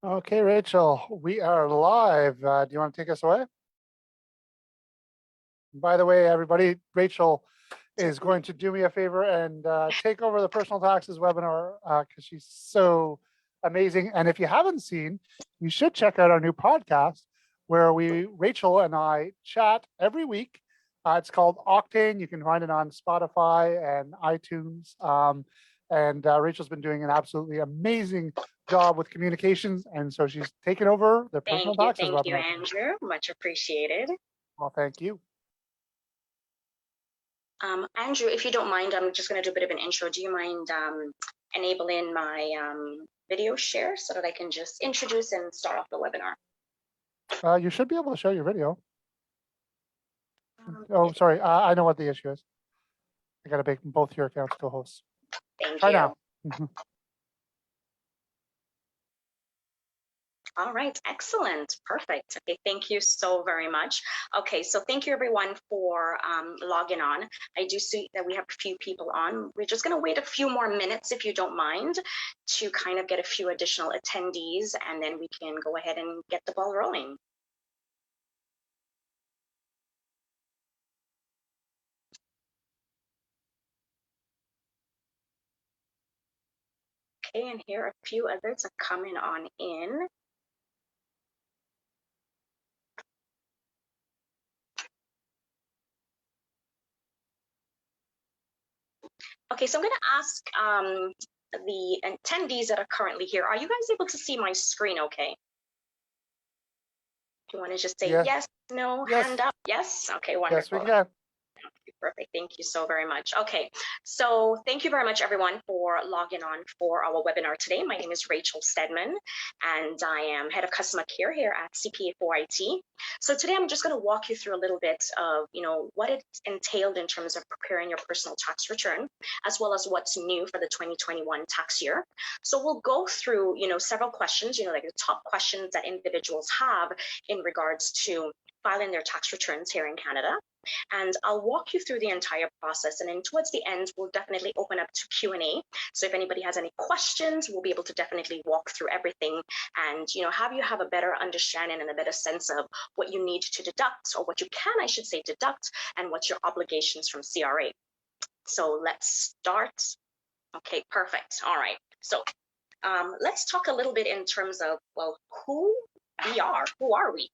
Okay, Rachel, we are live. Do you want to take us away? By the way, everybody, Rachel is going to do me a favor and take over the personal taxes webinar because she's so amazing. And if you haven't seen, you should check out our new podcast where Rachel and I chat every week. It's called Octane. You can find it on Spotify and iTunes. And Rachel's been doing an absolutely amazing job with communications. And so she's taken over the personal taxes Thank you, webinar. Andrew. Much appreciated. Well, thank you. Andrew, if you don't mind, I'm just going to do a bit of an intro. Do you mind enabling my video share so that I can just introduce and start off the webinar? You should be able to show your video. Oh, sorry. I know what the issue is. I got to make both your accounts co-hosts. Thank Try you. now. All right, excellent, perfect. Okay, thank you so very much. Okay, so thank you everyone for logging on. I do see that we have a few people on. We're just gonna wait a few more minutes, if you don't mind, to kind of get a few additional attendees, and then we can go ahead and get the ball rolling. Okay, and here a few others are coming on in. Okay, so I'm going to ask the attendees that are currently here, are you guys able to see my screen okay? Do you want to just say yes, no, hand up? Yes? Okay, wonderful. Yes, we can. Perfect. Thank you so very much. Okay, so thank you very much, everyone, for logging on for our webinar today. My name is Rachel Stedman, and I am Head of Customer Care here at CPA4IT. So today I'm just going to walk you through a little bit of, what it entailed in terms of preparing your personal tax return, as well as what's new for the 2021 tax year. So we'll go through, several questions, like the top questions that individuals have in regards to filing their tax returns here in Canada. And I'll walk you through the entire process, and then towards the end we'll definitely open up to Q&A. So if anybody has any questions, we'll be able to definitely walk through everything and have a better understanding and a better sense of what you need to deduct, or what you can, I should say, deduct, and what's your obligations from CRA. So let's start. Okay, perfect. All right, so let's talk a little bit in terms of, well, who are we?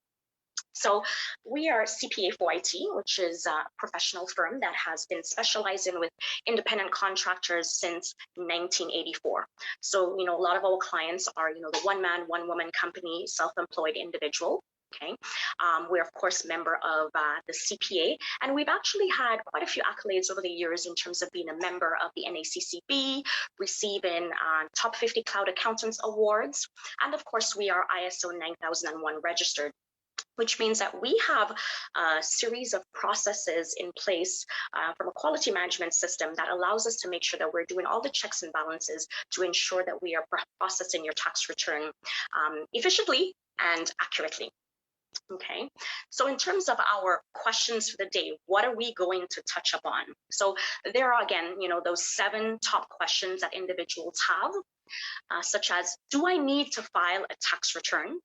So we are CPA4IT, which is a professional firm that has been specializing with independent contractors since 1984. So, a lot of our clients are, the one-man, one-woman company, self-employed individual. Okay, we're of course member of the CPA, and we've actually had quite a few accolades over the years in terms of being a member of the NACCB, receiving top 50 Cloud Accountants Awards, and of course we are ISO 9001 registered, which means that we have a series of processes in place from a quality management system that allows us to make sure that we're doing all the checks and balances to ensure that we are processing your tax return efficiently and accurately. Okay, so in terms of our questions for the day, what are we going to touch upon? So there are, again, those 7 top questions that individuals have, such as, do I need to file a tax return?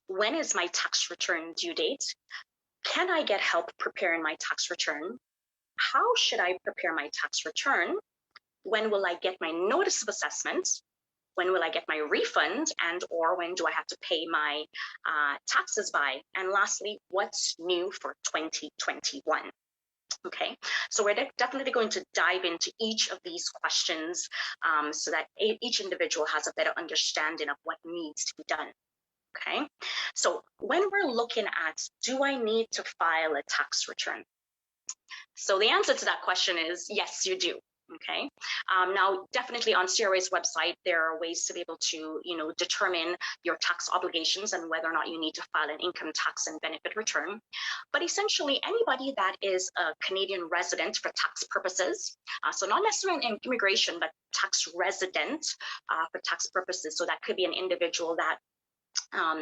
When is my tax return due date? Can I get help preparing my tax return? How should I prepare my tax return? When will I get my notice of assessment? When will I get my refund, and or when do I have to pay my taxes by? And lastly, what's new for 2021? Okay, so we're definitely going to dive into each of these questions so that each individual has a better understanding of what needs to be done. Okay, so when we're looking at, do I need to file a tax return? So the answer to that question is yes, you do. Okay, now definitely on CRA's website, there are ways to be able to, determine your tax obligations and whether or not you need to file an income tax and benefit return. But essentially, anybody that is a Canadian resident for tax purposes, so not necessarily an immigration, but tax resident for tax purposes. So that could be an individual that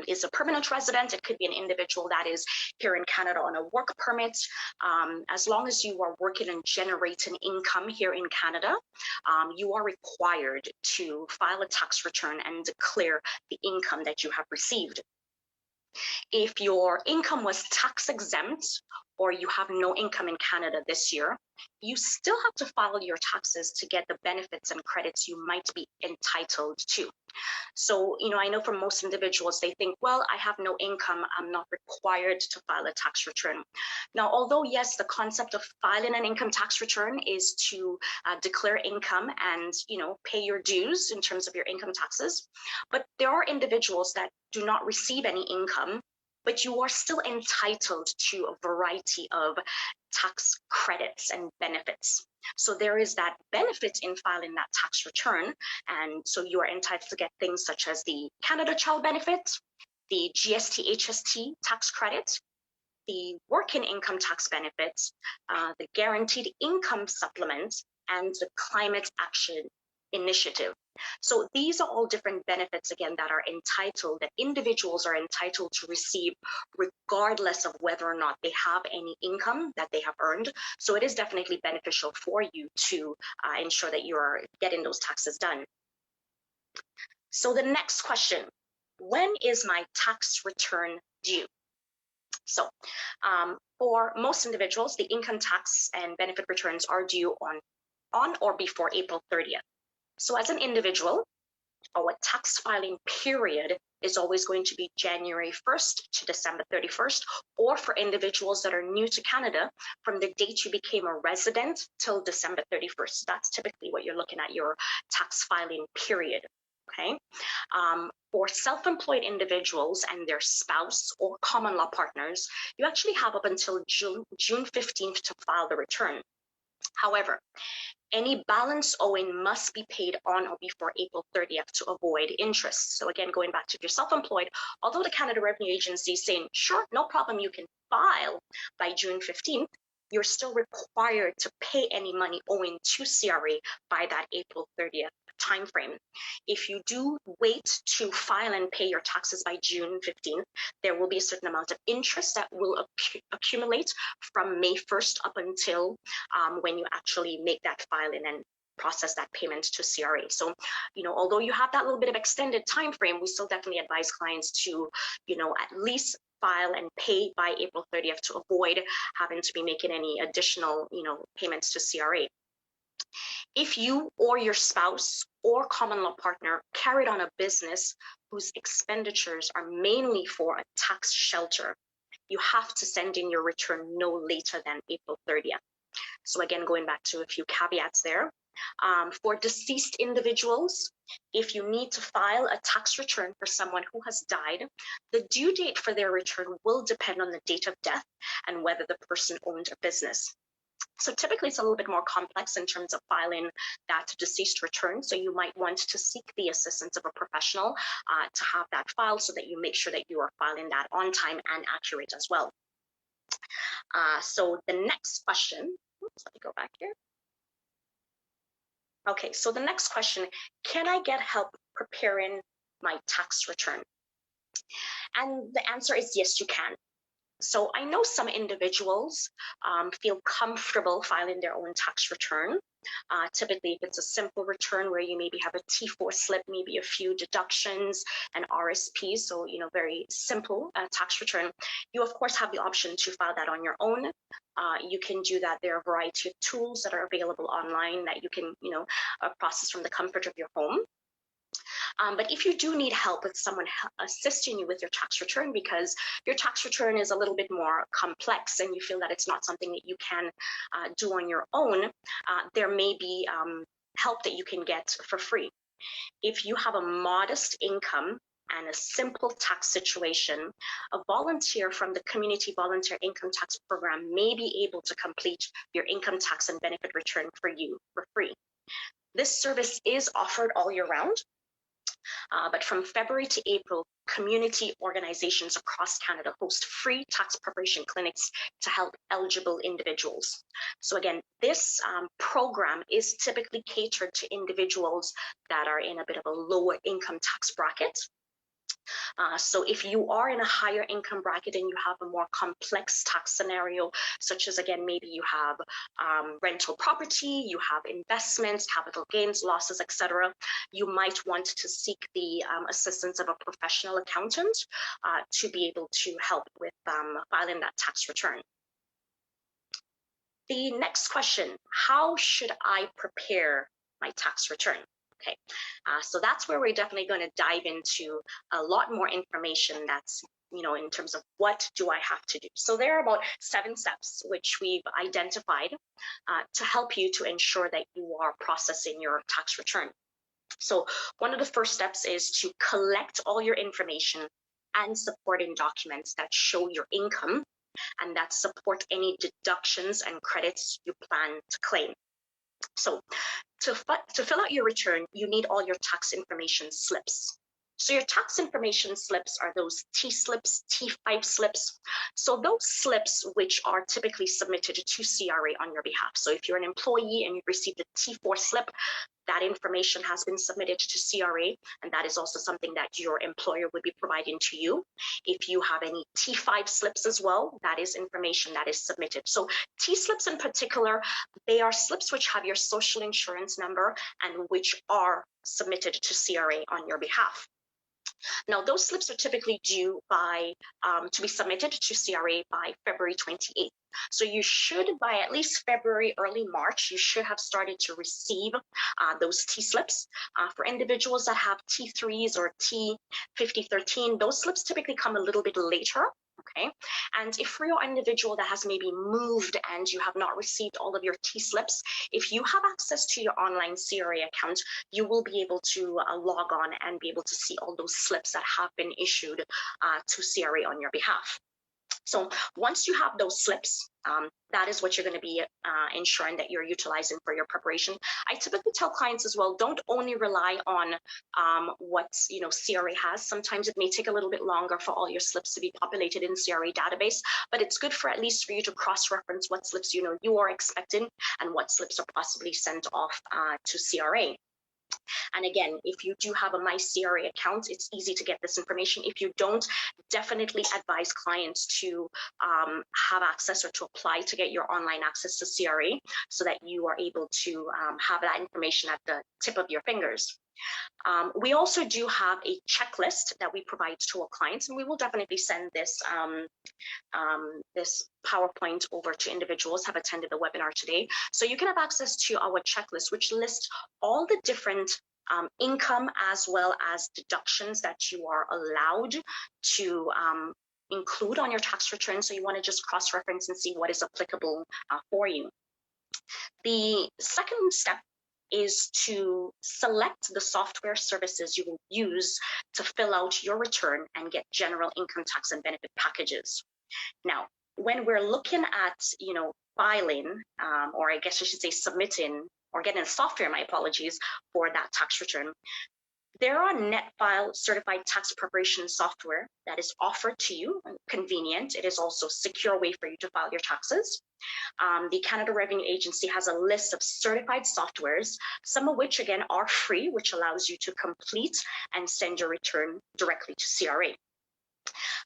is a permanent resident. It could be an individual that is here in Canada on a work permit. As long as you are working and generating income here in Canada, you are required to file a tax return and declare the income that you have received. If your income was tax exempt or you have no income in Canada this year, you still have to file your taxes to get the benefits and credits you might be entitled to. So, I know for most individuals, they think, well, I have no income, I'm not required to file a tax return. Now, although, yes, the concept of filing an income tax return is to declare income and, pay your dues in terms of your income taxes, but there are individuals that do not receive any income, but you are still entitled to a variety of tax credits and benefits. So there is that benefit in filing that tax return. And so you are entitled to get things such as the Canada Child Benefit, the GST HST tax credit, the working income tax benefits, the guaranteed income supplement, and the climate action initiative. So these are all different benefits, again, that individuals are entitled to receive regardless of whether or not they have any income that they have earned. So it is definitely beneficial for you to ensure that you're getting those taxes done. So the next question, when is my tax return due? So for most individuals, the income tax and benefit returns are due on or before April 30th. So as an individual, our tax filing period is always going to be January 1st to December 31st, or for individuals that are new to Canada, from the date you became a resident till December 31st. That's typically what you're looking at, your tax filing period. Okay. For self-employed individuals and their spouse or common law partners, you actually have up until June 15th to file the return. However, any balance owing must be paid on or before April 30th to avoid interest. So again, going back to if you're self-employed, although the Canada Revenue Agency is saying, sure, no problem, you can file by June 15th, you're still required to pay any money owing to CRA by that April 30th timeframe. If you do wait to file and pay your taxes by June 15th, there will be a certain amount of interest that will accumulate from May 1st up until when you actually make that filing and process that payment to CRA. So, although you have that little bit of extended time frame, we still definitely advise clients to, at least file and pay by April 30th to avoid having to be making any additional, payments to CRA. If you or your spouse or common law partner carried on a business whose expenditures are mainly for a tax shelter, you have to send in your return no later than April 30th. So again, going back to a few caveats there. For deceased individuals, if you need to file a tax return for someone who has died, the due date for their return will depend on the date of death and whether the person owned a business. So typically it's a little bit more complex in terms of filing that deceased return. So you might want to seek the assistance of a professional to have that filed so that you make sure that you are filing that on time and accurate as well. So the next question, let me go back here. Okay, so the next question, can I get help preparing my tax return? And the answer is yes, you can. So I know some individuals feel comfortable filing their own tax return. Typically, if it's a simple return where you maybe have a T4 slip, maybe a few deductions and RSPs, so very simple tax return, you of course have the option to file that on your own. You can do that. There are a variety of tools that are available online that you can process from the comfort of your home. But if you do need help with someone assisting you with your tax return because your tax return is a little bit more complex and you feel that it's not something that you can do on your own, there may be help that you can get for free. If you have a modest income and a simple tax situation, a volunteer from the Community Volunteer Income Tax Program may be able to complete your income tax and benefit return for you for free. This service is offered all year round. But from February to April, community organizations across Canada host free tax preparation clinics to help eligible individuals. So again, this program is typically catered to individuals that are in a bit of a lower income tax bracket. So if you are in a higher income bracket and you have a more complex tax scenario, such as, again, maybe you have rental property, you have investments, capital gains, losses, etc., you might want to seek the assistance of a professional accountant to be able to help with filing that tax return. The next question, how should I prepare my tax return? Okay, so that's where we're definitely going to dive into a lot more information that's, in terms of what do I have to do. So there are about 7 steps which we've identified to help you to ensure that you are processing your tax return. So one of the first steps is to collect all your information and supporting documents that show your income and that support any deductions and credits you plan to claim. So to fill out your return, you need all your tax information slips. So your tax information slips are those T slips, T5 slips. So those slips which are typically submitted to CRA on your behalf. So if you're an employee and you've received a T4 slip, that information has been submitted to CRA, and that is also something that your employer would be providing to you. If you have any T5 slips as well, that is information that is submitted. So T slips in particular, they are slips which have your social insurance number and which are submitted to CRA on your behalf. Now, those slips are typically due by to be submitted to CRA by February 28th. So you should, by at least February, early March, you should have started to receive those T slips. For individuals that have T3s or T5013, those slips typically come a little bit later. Okay, and if for your individual that has maybe moved and you have not received all of your T slips, if you have access to your online CRA account, you will be able to log on and be able to see all those slips that have been issued to CRA on your behalf. So once you have those slips, that is what you're going to be ensuring that you're utilizing for your preparation. I typically tell clients as well, don't only rely on what CRA has. Sometimes it may take a little bit longer for all your slips to be populated in CRA database, but it's good for at least for you to cross-reference what slips you are expecting and what slips are possibly sent off to CRA. And again, if you do have a My CRA account, it's easy to get this information. If you don't, definitely advise clients to have access or to apply to get your online access to CRA so that you are able to have that information at the tip of your fingers. We also do have a checklist that we provide to our clients, and we will definitely send this this PowerPoint over to individuals who have attended the webinar today. So you can have access to our checklist, which lists all the different income as well as deductions that you are allowed to include on your tax return. So you want to just cross-reference and see what is applicable for you. The second step is to select the software services you will use to fill out your return and get general income tax and benefit packages. Now, when we're looking at, filing, or I guess I should say submitting or getting software, my apologies, for that tax return, there are NetFile certified tax preparation software that is offered to you, convenient. It is also a secure way for you to file your taxes. The Canada Revenue Agency has a list of certified softwares, some of which again are free, which allows you to complete and send your return directly to CRA.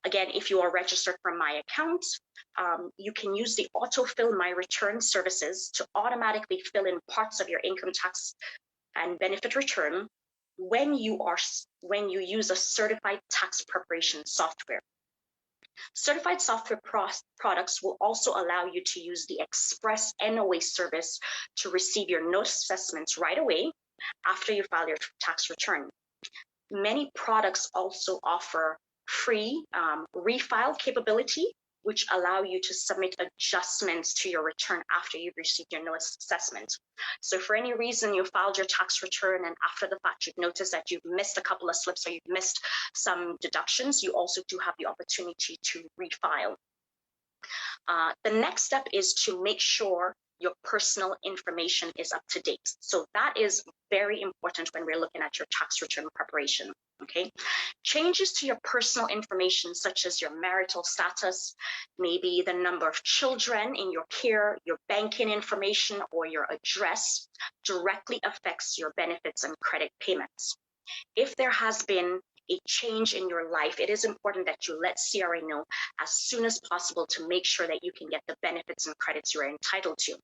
Again, if you are registered for My Account, you can use the autofill My Return services to automatically fill in parts of your income tax and benefit return when you use a certified tax preparation software. Certified software products will also allow you to use the Express INOA service to receive your notice assessments right away after you file your tax return. Many products also offer free refile capability, which allow you to submit adjustments to your return after you've received your notice assessment. So if for any reason you filed your tax return and after the fact you've noticed that you've missed a couple of slips or you've missed some deductions, you also do have the opportunity to refile. The next step is to make sure your personal information is up to date. So that is very important when we're looking at your tax return preparation. Okay, changes to your personal information, such as your marital status, maybe the number of children in your care, your banking information, or your address, directly affects your benefits and credit payments. If there has been a change in your life, it is important that you let CRA know as soon as possible to make sure that you can get the benefits and credits you are entitled to.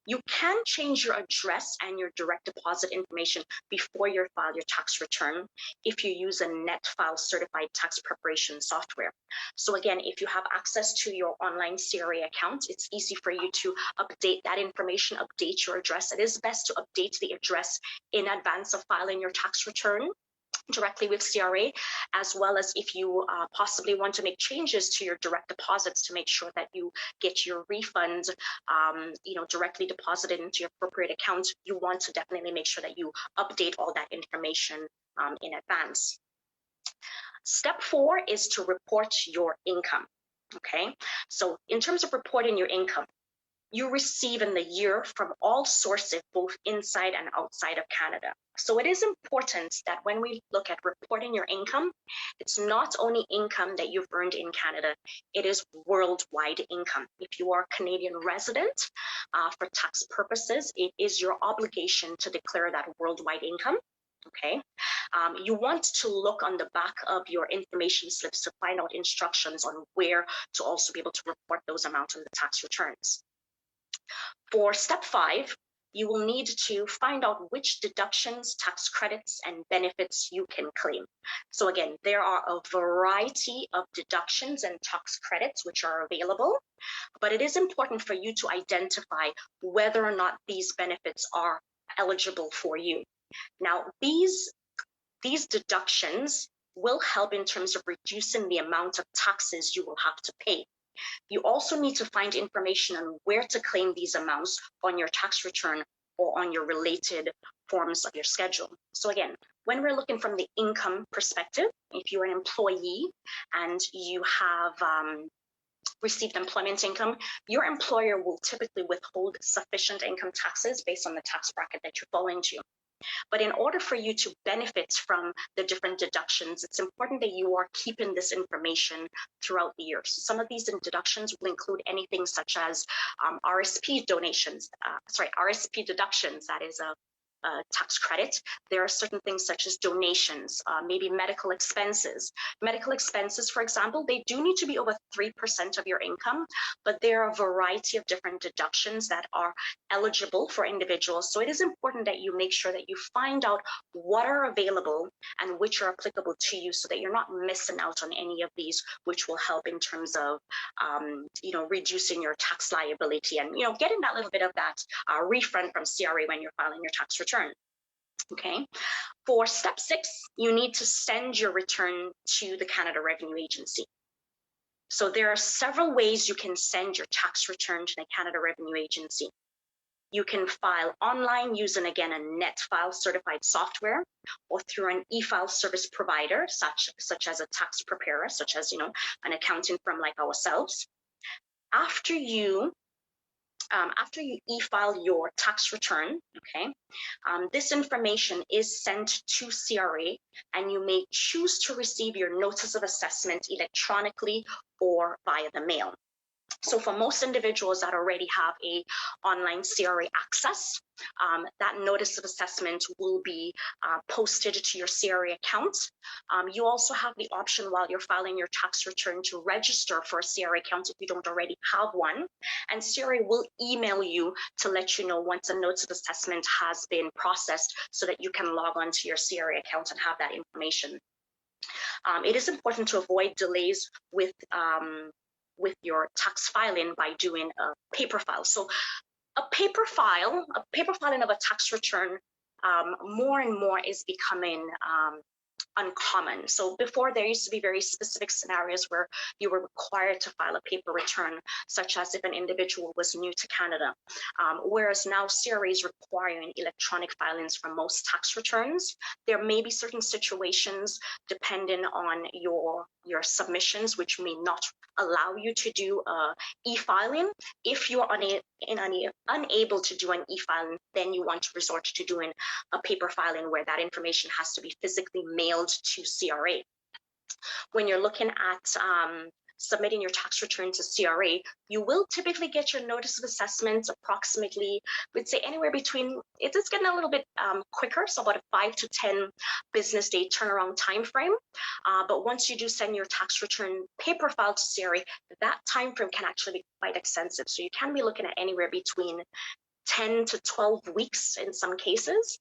You can change your address and your direct deposit information before you file your tax return if you use a NetFile certified tax preparation software. So again, if you have access to your online CRA account, it's easy for you to update that information, update your address. It is best to update the address in advance of filing your tax return directly with CRA, as well as if you possibly want to make changes to your direct deposits to make sure that you get your refunds directly deposited into your appropriate account, you want to definitely make sure that you update all that information in advance. Step 4 is to report your income. Okay, so in terms of reporting your income, you receive in the year from all sources, both inside and outside of Canada. So it is important that when we look at reporting your income, it's not only income that you've earned in Canada, it is worldwide income. If you are a Canadian resident, for tax purposes, it is your obligation to declare that worldwide income. Okay, you want to look on the back of your information slips to find out instructions on where to also be able to report those amounts on the tax returns. For step 5, you will need to find out which deductions, tax credits, and benefits you can claim. So again, there are a variety of deductions and tax credits which are available, but it is important for you to identify whether or not these benefits are eligible for you. Now, these deductions will help in terms of reducing the amount of taxes you will have to pay. You also need to find information on where to claim these amounts on your tax return or on your related forms of your schedule. So again, when we're looking from the income perspective, if you're an employee and you have received employment income, your employer will typically withhold sufficient income taxes based on the tax bracket that you fall into. But in order for you to benefit from the different deductions, it's important that you are keeping this information throughout the year. So some of these deductions will include anything such as RSP deductions, that is a tax credit. There are certain things such as donations, maybe medical expenses. Medical expenses, for example, they do need to be over 3% of your income, but there are a variety of different deductions that are eligible for individuals. So it is important that you make sure that you find out what are available and which are applicable to you so that you're not missing out on any of these, which will help in terms of, reducing your tax liability and, getting that little bit of that refund from CRA when you're filing your tax return. Okay. For step 6, you need to send your return to the Canada Revenue Agency. So there are several ways you can send your tax return to the Canada Revenue Agency. You can file online using, again, a NetFile certified software or through an e-file service provider, such as a tax preparer, such as, an accounting firm like ourselves. After you e-file your tax return, okay, this information is sent to CRA, and you may choose to receive your notice of assessment electronically or via the mail. So for most individuals that already have a online CRA access, that notice of assessment will be posted to your CRA account. You also have the option while you're filing your tax return to register for a CRA account if you don't already have one. And CRA will email you to let you know once a notice of assessment has been processed so that you can log on to your CRA account and have that information. It is important to avoid delays with your tax filing by doing a paper file. So a paper filing of a tax return more and more is becoming uncommon. So before, there used to be very specific scenarios where you were required to file a paper return, such as if an individual was new to Canada, whereas now CRA is requiring electronic filings for most tax returns. There may be certain situations depending on your submissions which may not allow you to do e-filing. If you're unable to do an e-filing, then you want to resort to doing a paper filing where that information has to be physically mailed to CRA. When you're looking at submitting your tax return to CRA, you will typically get your notice of assessment approximately, we'd say anywhere between, it's getting a little bit quicker, so about a 5 to 10 business day turnaround time frame. But once you do send your tax return paper file to CRA, that time frame can actually be quite extensive. So you can be looking at anywhere between 10 to 12 weeks in some cases.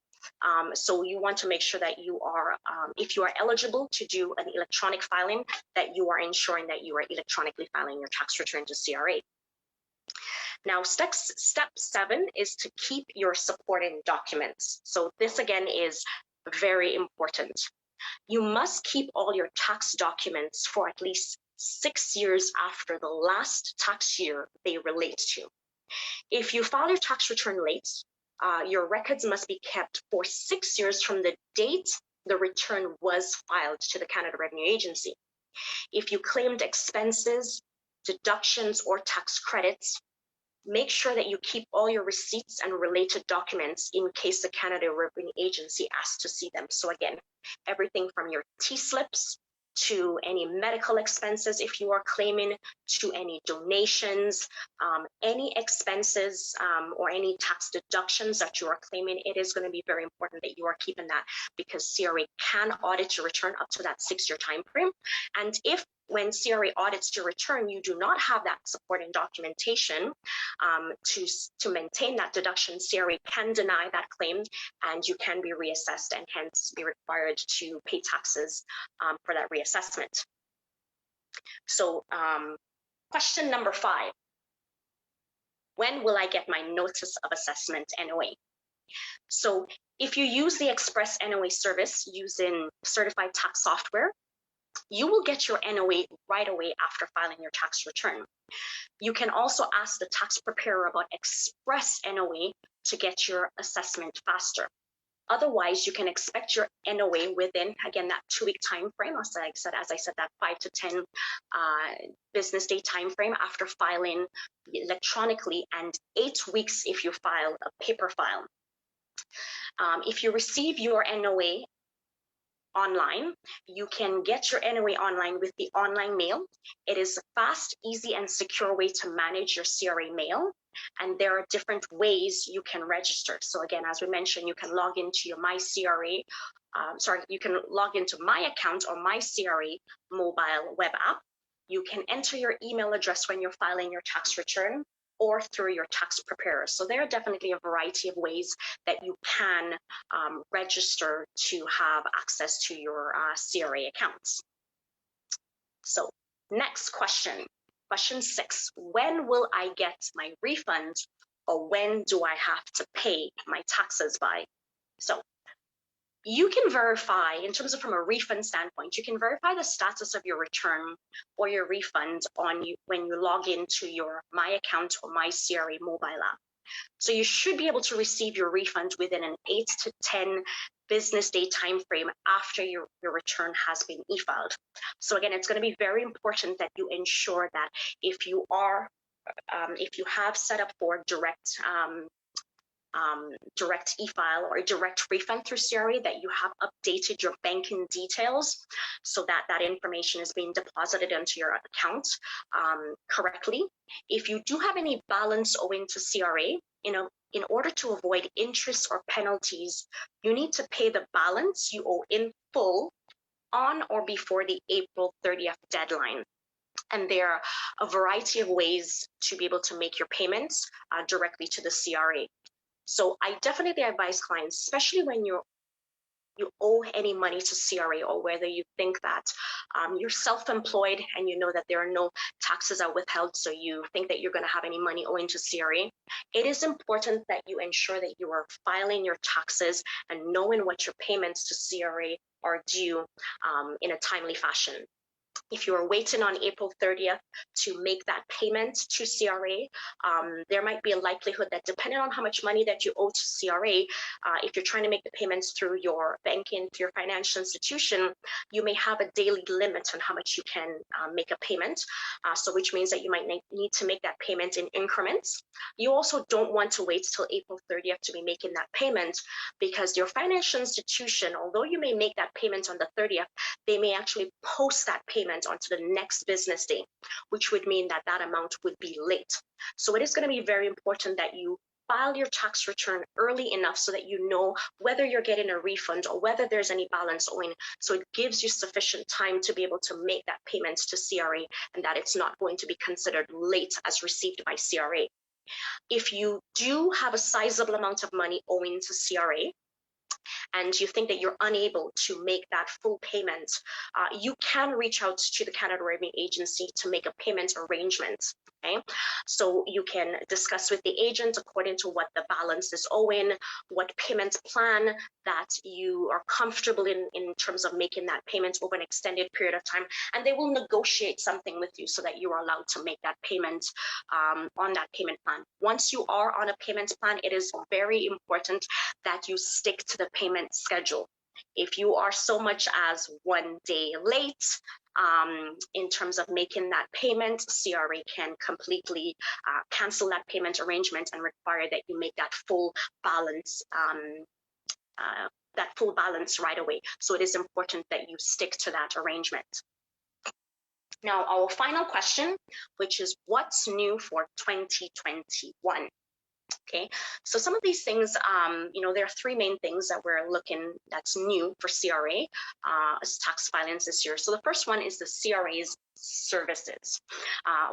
So you want to make sure that you are, if you are eligible to do an electronic filing, that you are ensuring that you are electronically filing your tax return to CRA. Now, step 7 is to keep your supporting documents. So this again is very important. You must keep all your tax documents for at least 6 years after the last tax year they relate to. If you file your tax return late, your records must be kept for 6 years from the date the return was filed to the Canada Revenue Agency. If you claimed expenses, deductions, or tax credits, make sure that you keep all your receipts and related documents in case the Canada Revenue Agency asks to see them. So again, everything from your T-slips to any medical expenses if you are claiming, to any donations, any expenses or any tax deductions that you are claiming, it is going to be very important that you are keeping that, because CRA can audit your return up to that 6-year time frame. And if when CRA audits your return, you do not have that supporting documentation to maintain that deduction, CRA can deny that claim and you can be reassessed and hence be required to pay taxes for that reassessment. So question number 5, when will I get my notice of assessment NOA? So if you use the Express NOA service using certified tax software, you will get your NOA right away after filing your tax return. You can also ask the tax preparer about Express NOA to get your assessment faster. Otherwise, you can expect your NOA within, again, that 2-week time frame, as I said, that 5 to 10 business day time frame after filing electronically, and 8 weeks if you file a paper file. If you receive your NOA online, you can get your NOA online with the online mail. It is a fast, easy, and secure way to manage your CRA mail. And there are different ways you can register. So again, as we mentioned, you can log into your you can log into My Account or My CRA mobile web app. You can enter your email address when you're filing your tax return, or through your tax preparer. So there are definitely a variety of ways that you can register to have access to your CRA accounts. So next question, question 6, when will I get my refund, or when do I have to pay my taxes by? So you can verify, in terms of from a refund standpoint, you can verify the status of your return or your refund when you log into your My Account or My CRA mobile app. So you should be able to receive your refund within an 8 to 10 business day time frame after your return has been e-filed. So again, it's going to be very important that you ensure that if you have set up for direct e-file or direct refund through CRA, that you have updated your banking details so that that information is being deposited into your account correctly. If you do have any balance owing to CRA, in order to avoid interest or penalties, you need to pay the balance you owe in full on or before the April 30th deadline. And there are a variety of ways to be able to make your payments directly to the CRA. So I definitely advise clients, especially when you owe any money to CRA, or whether you think that you're self-employed and you know that there are no taxes are withheld, so you think that you're going to have any money owing to CRA, it is important that you ensure that you are filing your taxes and knowing what your payments to CRA are due in a timely fashion. If you are waiting on April 30th to make that payment to CRA, there might be a likelihood that, depending on how much money that you owe to CRA, if you're trying to make the payments through your banking, through your financial institution, you may have a daily limit on how much you can make a payment, so which means that you might need to make that payment in increments. You also don't want to wait till April 30th to be making that payment, because your financial institution, although you may make that payment on the 30th, they may actually post that payment payment onto the next business day, which would mean that that amount would be late. So it is going to be very important that you file your tax return early enough so that you know whether you're getting a refund or whether there's any balance owing. So it gives you sufficient time to be able to make that payment to CRA, and that it's not going to be considered late as received by CRA. If you do have a sizable amount of money owing to CRA, and you think that you're unable to make that full payment, you can reach out to the Canada Revenue Agency to make a payment arrangement. Okay, so you can discuss with the agent according to what the balance is owing, what payment plan that you are comfortable in terms of making that payment over an extended period of time, and they will negotiate something with you so that you are allowed to make that payment on that payment plan. Once you are on a payment plan, it is very important that you stick to the payment schedule. If you are so much as 1 day late in terms of making that payment, CRA can completely cancel that payment arrangement and require that you make that full balance right away. So it is important that you stick to that arrangement. Now, our final question, which is what's new for 2021? Okay, so some of these things, there are three main things that we're looking that's new for CRA as tax filings this year. So the first one is the CRA's services,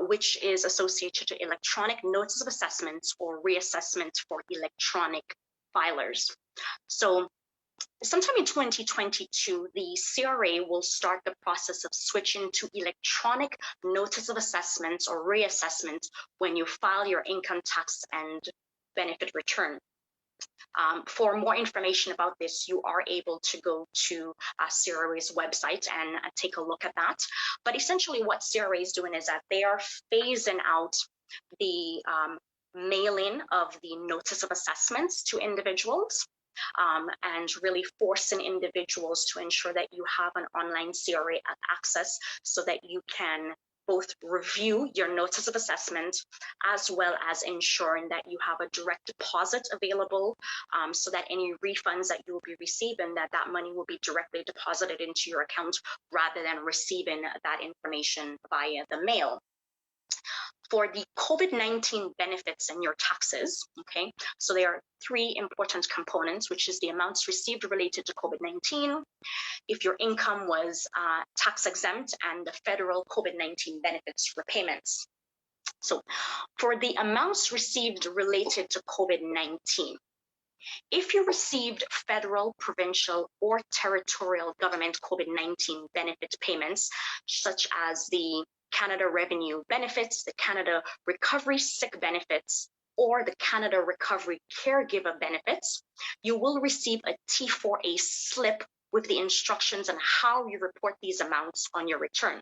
which is associated to electronic notice of assessments or reassessment for electronic filers. So sometime in 2022, the CRA will start the process of switching to electronic notice of assessments or reassessment when you file your income tax and benefit return. For more information about this, you are able to go to CRA's website and take a look at that. But essentially what CRA is doing is that they are phasing out the mailing of the notice of assessments to individuals and really forcing individuals to ensure that you have an online CRA access so that you can both review your notice of assessment as well as ensuring that you have a direct deposit available so that any refunds that you will be receiving, that money will be directly deposited into your account rather than receiving that information via the mail. For the COVID-19 benefits and your taxes, okay, so there are three important components, which is the amounts received related to COVID-19, if your income was tax exempt, and the federal COVID-19 benefits repayments. So for the amounts received related to COVID-19, if you received federal, provincial, or territorial government COVID-19 benefit payments, such as the Canada Revenue Benefits, the Canada Recovery Sick Benefits, or the Canada Recovery Caregiver Benefits, you will receive a T4A slip with the instructions on how you report these amounts on your return.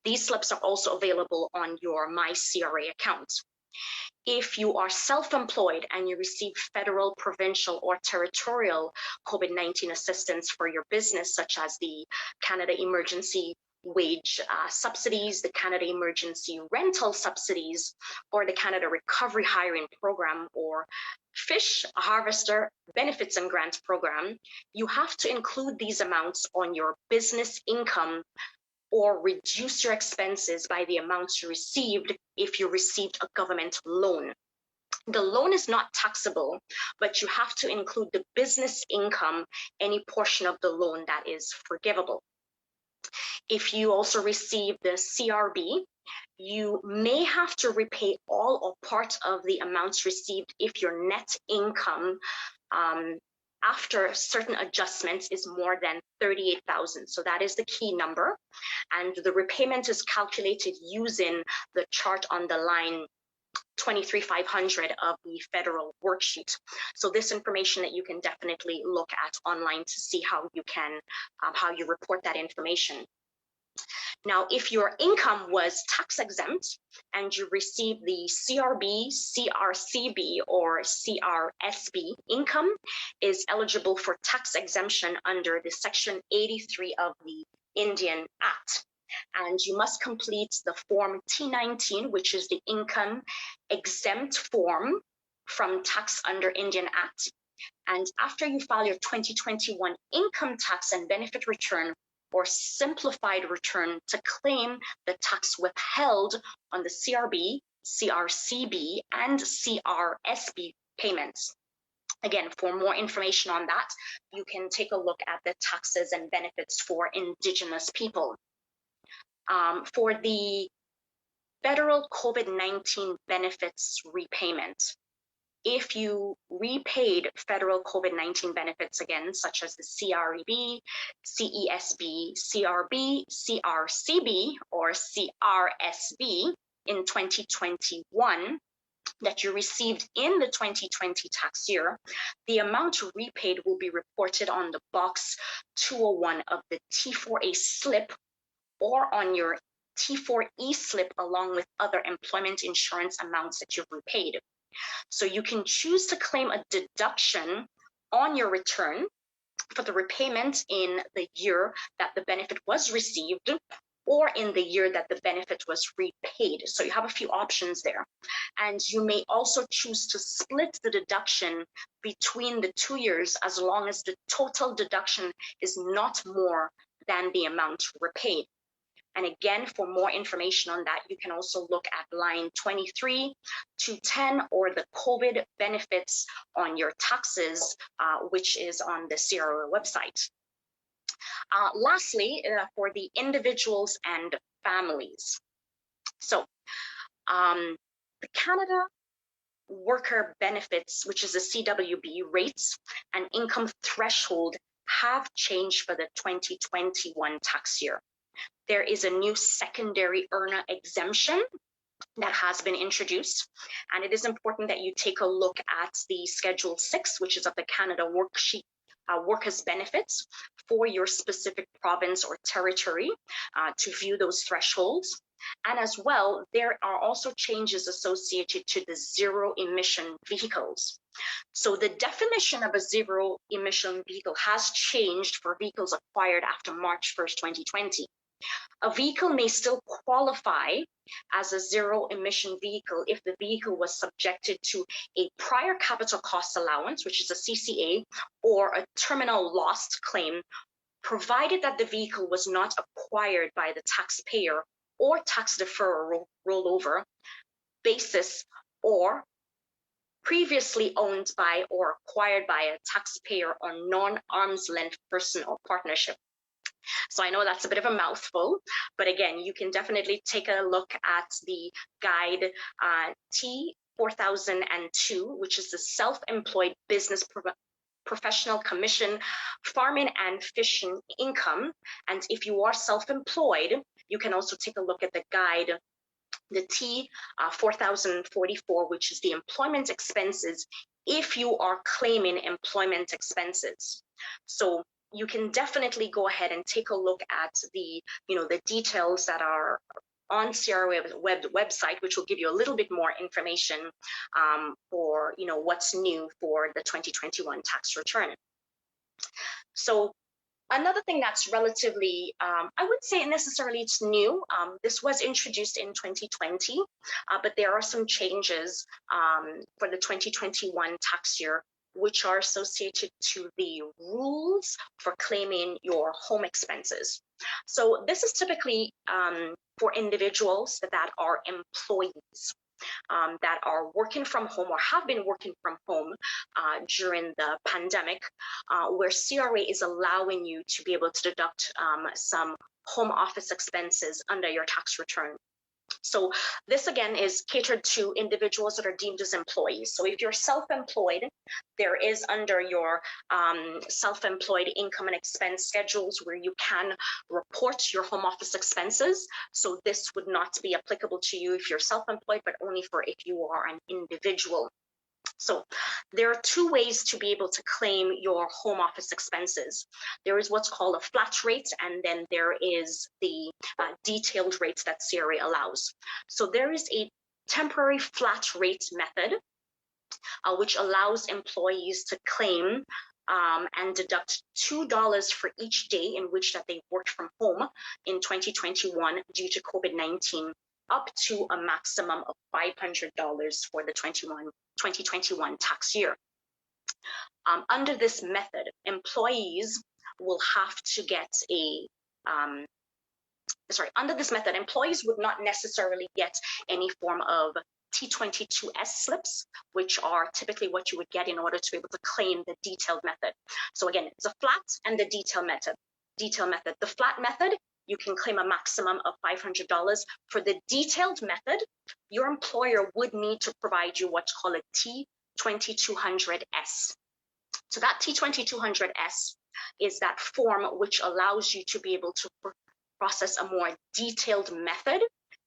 These slips are also available on your MyCRA account. If you are self-employed and you receive federal, provincial, or territorial COVID-19 assistance for your business, such as the Canada Emergency Wage Subsidies, the Canada Emergency Rental Subsidies, or the Canada Recovery Hiring Program, or Fish Harvester Benefits and Grants Program, you have to include these amounts on your business income or reduce your expenses by the amounts you received if you received a government loan. The loan is not taxable, but you have to include the business income, any portion of the loan that is forgivable. If you also receive the CRB, you may have to repay all or part of the amounts received if your net income after certain adjustments is more than 38,000. So that is the key number. And the repayment is calculated using the chart on the line 23,500 of the federal worksheet. So this information that you can definitely look at online to see how you can, how you report that information. Now, if your income was tax exempt and you receive the CRB, CRCB, or CRSB income is eligible for tax exemption under the Section 83 of the Indian Act. And you must complete the Form T19, which is the income exempt form from tax under Indian Act. And after you file your 2021 income tax and benefit return, or simplified return to claim the tax withheld on the CRB, CRCB, and CRSB payments. Again, for more information on that, you can take a look at the taxes and benefits for Indigenous people. For the federal COVID-19 benefits repayment, if you repaid federal COVID-19 benefits again, such as the CREB, CESB, CRB, CRCB, or CRSB in 2021, that you received in the 2020 tax year, the amount repaid will be reported on the box 201 of the T4A slip or on your T4E slip along with other employment insurance amounts that you've repaid. So you can choose to claim a deduction on your return for the repayment in the year that the benefit was received or in the year that the benefit was repaid. So you have a few options there. And you may also choose to split the deduction between the 2 years as long as the total deduction is not more than the amount repaid. And again, for more information on that, you can also look at line 23 to 10 or the COVID benefits on your taxes, which is on the CRO website. Lastly, for the individuals and families. So the Canada Worker Benefits, which is the CWB rates and income threshold have changed for the 2021 tax year. There is a new secondary earner exemption that has been introduced, and it is important that you take a look at the Schedule 6, which is of the Canada Worksheet Workers' Benefits for your specific province or territory to view those thresholds. And as well, there are also changes associated to the zero emission vehicles. So the definition of a zero emission vehicle has changed for vehicles acquired after March 1st, 2020. A vehicle may still qualify as a zero emission vehicle if the vehicle was subjected to a prior capital cost allowance, which is a CCA, or a terminal loss claim, provided that the vehicle was not acquired by the taxpayer or tax deferral rollover basis or previously owned by or acquired by a taxpayer or non-arm's length person or partnership. So I know that's a bit of a mouthful, but again, you can definitely take a look at the guide T4002, which is the Self-Employed Business Professional Commission Farming and Fishing Income. And if you are self-employed, you can also take a look at the guide, the T4044, which is the employment expenses if you are claiming employment expenses. So you can definitely go ahead and take a look at the, the details that are on CRA website, which will give you a little bit more information for, what's new for the 2021 tax return. So another thing that's relatively, I wouldn't say necessarily it's new. This was introduced in 2020, but there are some changes for the 2021 tax year, which are associated to the rules for claiming your home expenses. So this is typically for individuals that are employees that are working from home or have been working from home during the pandemic, where CRA is allowing you to be able to deduct some home office expenses under your tax return. So this again is catered to individuals that are deemed as employees. So if you're self-employed, there is under your self-employed income and expense schedules where you can report your home office expenses. So this would not be applicable to you if you're self-employed, but only for if you are an individual. So there are two ways to be able to claim your home office expenses. There is what's called a flat rate, and then there is the detailed rates that CRA allows. So there is a temporary flat rate method, which allows employees to claim and deduct $2 for each day in which that they worked from home in 2021 due to COVID-19, up to a maximum of $500 for the 2021 tax year. Under this method, employees will have to get a under this method, employees would not necessarily get any form of T22S slips, which are typically what you would get in order to be able to claim the detailed method. So again, it's a flat and the detailed method. The flat method, you can claim a maximum of $500. For the detailed method, your employer would need to provide you what's called a T2200S. So that T2200S is that form which allows you to be able to process a more detailed method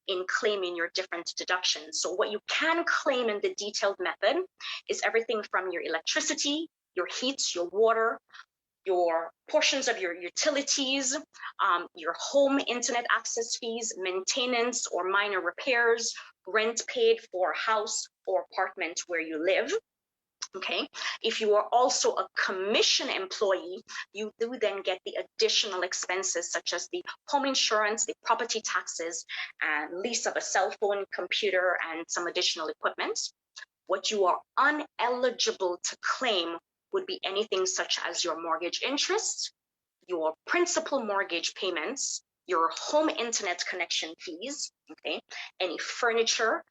in claiming your different deductions. So what you can claim in the detailed method is everything from your electricity, your heat, your water, your portions of your utilities, your home internet access fees, maintenance or minor repairs, rent paid for a house or apartment where you live. Okay, if you are also a commission employee, you do then get the additional expenses such as the home insurance, the property taxes, and lease of a cell phone, computer, and some additional equipment. What you are ineligible to claim would be anything such as your mortgage interest, your principal mortgage payments, your home internet connection fees, okay, any furniture,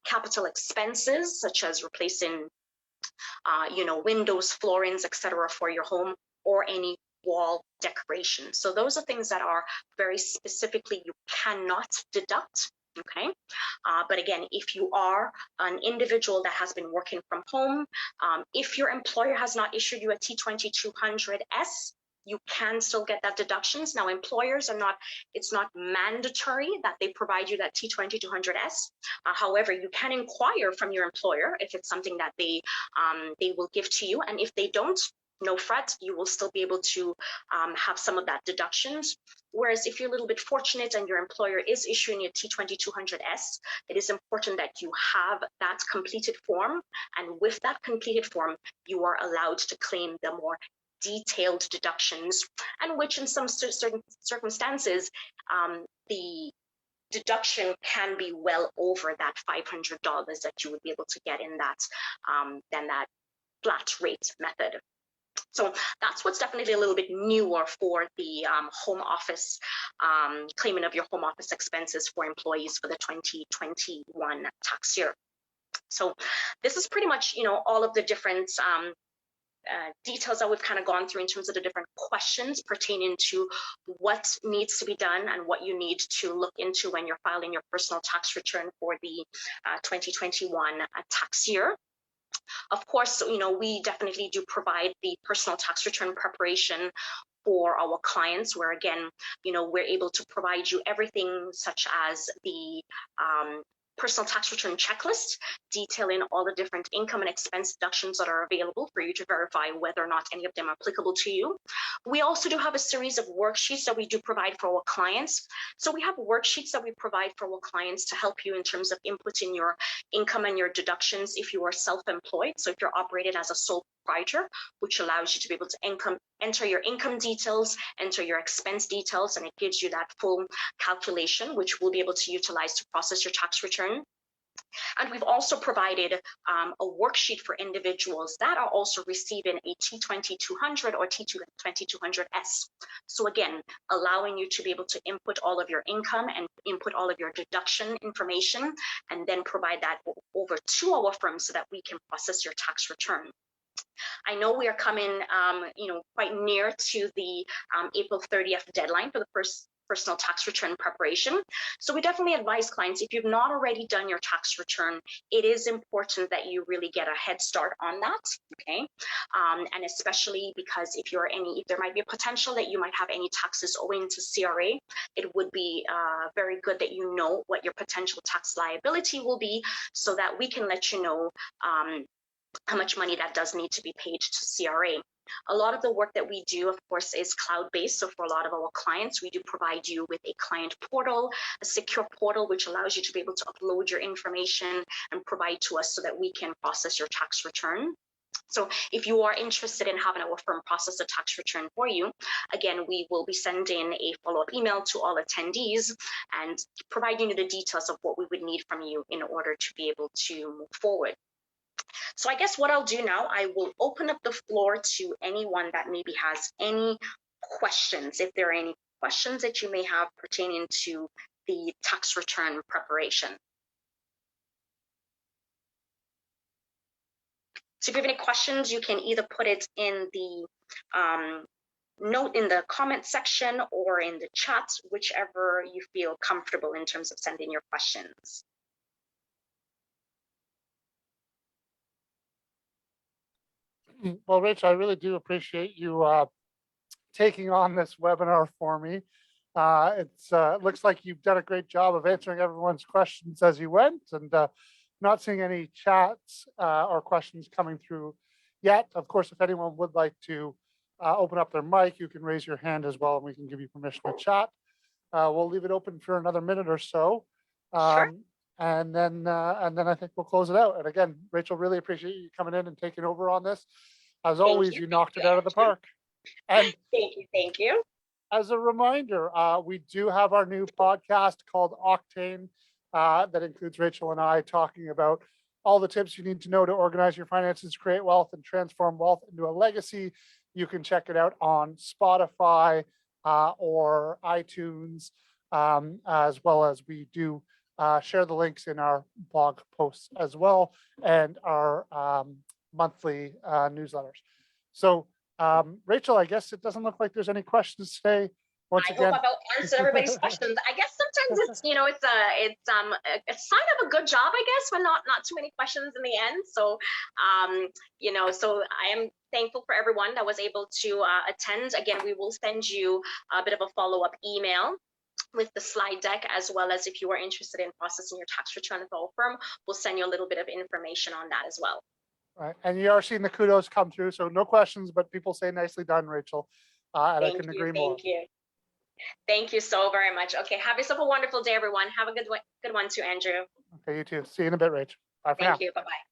capital expenses such as replacing windows, floorings, etc. for your home, or any wall decoration. So those are things that are very specifically you cannot deduct. Okay, but again, if you are an individual that has been working from home, if your employer has not issued you a T2200S, you can still get that deductions. Now, employers are not, it's not mandatory that they provide you that T2200S. However, you can inquire from your employer if it's something that they will give to you. And if they don't, no fret, you will still be able to have some of that deductions. Whereas if you're a little bit fortunate and your employer is issuing a T2200S, it is important that you have that completed form. And with that completed form, you are allowed to claim the more detailed deductions, and which in some certain circumstances, the deduction can be well over that $500 that you would be able to get in that, than that flat rate method. So that's what's definitely a little bit newer for the home office, claiming of your home office expenses for employees for the 2021 tax year. So this is pretty much, all of the different details that we've kind of gone through in terms of the different questions pertaining to what needs to be done and what you need to look into when you're filing your personal tax return for the 2021 tax year. Of course, we definitely do provide the personal tax return preparation for our clients, where again, we're able to provide you everything such as the personal tax return checklist detailing all the different income and expense deductions that are available for you to verify whether or not any of them are applicable to you. We also do have a series of worksheets that we do provide for our clients. So we have worksheets that we provide for our clients to help you in terms of inputting your income and your deductions if you are self-employed. So if you're operated as a sole proprietor, which allows you to be able to enter your income details, enter your expense details, and it gives you that full calculation, which we'll be able to utilize to process your tax return. And we've also provided a worksheet for individuals that are also receiving a T2200 or T2200S. So again, allowing you to be able to input all of your income and input all of your deduction information, and then provide that over to our firm so that we can process your tax return. I know we are coming, quite near to the April 30th deadline for the first personal tax return preparation. So we definitely advise clients, if you've not already done your tax return, it is important that you really get a head start on that, okay? And especially because if there might be a potential that you might have any taxes owing to CRA, it would be very good that you know what your potential tax liability will be, so that we can let you know how much money that does need to be paid to CRA. A lot of the work that we do, of course, is cloud-based. So for a lot of our clients, we do provide you with a client portal, a secure portal, which allows you to be able to upload your information and provide to us so that we can process your tax return. So if you are interested in having our firm process a tax return for you, again, we will be sending a follow-up email to all attendees and providing you the details of what we would need from you in order to be able to move forward. So I guess what I'll do now, I will open up the floor to anyone that maybe has any questions, if there are any questions that you may have pertaining to the tax return preparation. So if you have any questions, you can either put it in the note in the comment section or in the chat, whichever you feel comfortable in terms of sending your questions. Well, Rich, I really do appreciate you taking on this webinar for me. It looks like you've done a great job of answering everyone's questions as you went, and not seeing any chats or questions coming through yet. Of course, if anyone would like to open up their mic, you can raise your hand as well, and we can give you permission to chat. We'll leave it open for another minute or so. Sure. And then I think we'll close it out. And again, Rachel, really appreciate you coming in and taking over on this. As always, you knocked it out of the park. And thank you. As a reminder, we do have our new podcast called Octane that includes Rachel and I talking about all the tips you need to know to organize your finances, create wealth, and transform wealth into a legacy. You can check it out on Spotify or iTunes, as well as we do share the links in our blog posts as well, and our monthly newsletters. So Rachel, I guess it doesn't look like there's any questions today. Once I again, hope I've answered everybody's questions. I guess sometimes it's a sign of a good job, I guess, when not too many questions in the end. So so I am thankful for everyone that was able to attend. Again, we will send you a bit of a follow-up email with the slide deck, as well as if you are interested in processing your tax return with our firm, we'll send you a little bit of information on that as well. Right. And you are seeing the kudos come through. So no questions, but people say nicely done, Rachel. And I couldn't agree more. Thank you. Thank you so very much. Okay, have yourself a wonderful day, everyone. Have a good one too, Andrew. Okay, you too. See you in a bit, Rach. Bye for now. Thank you. Bye-bye.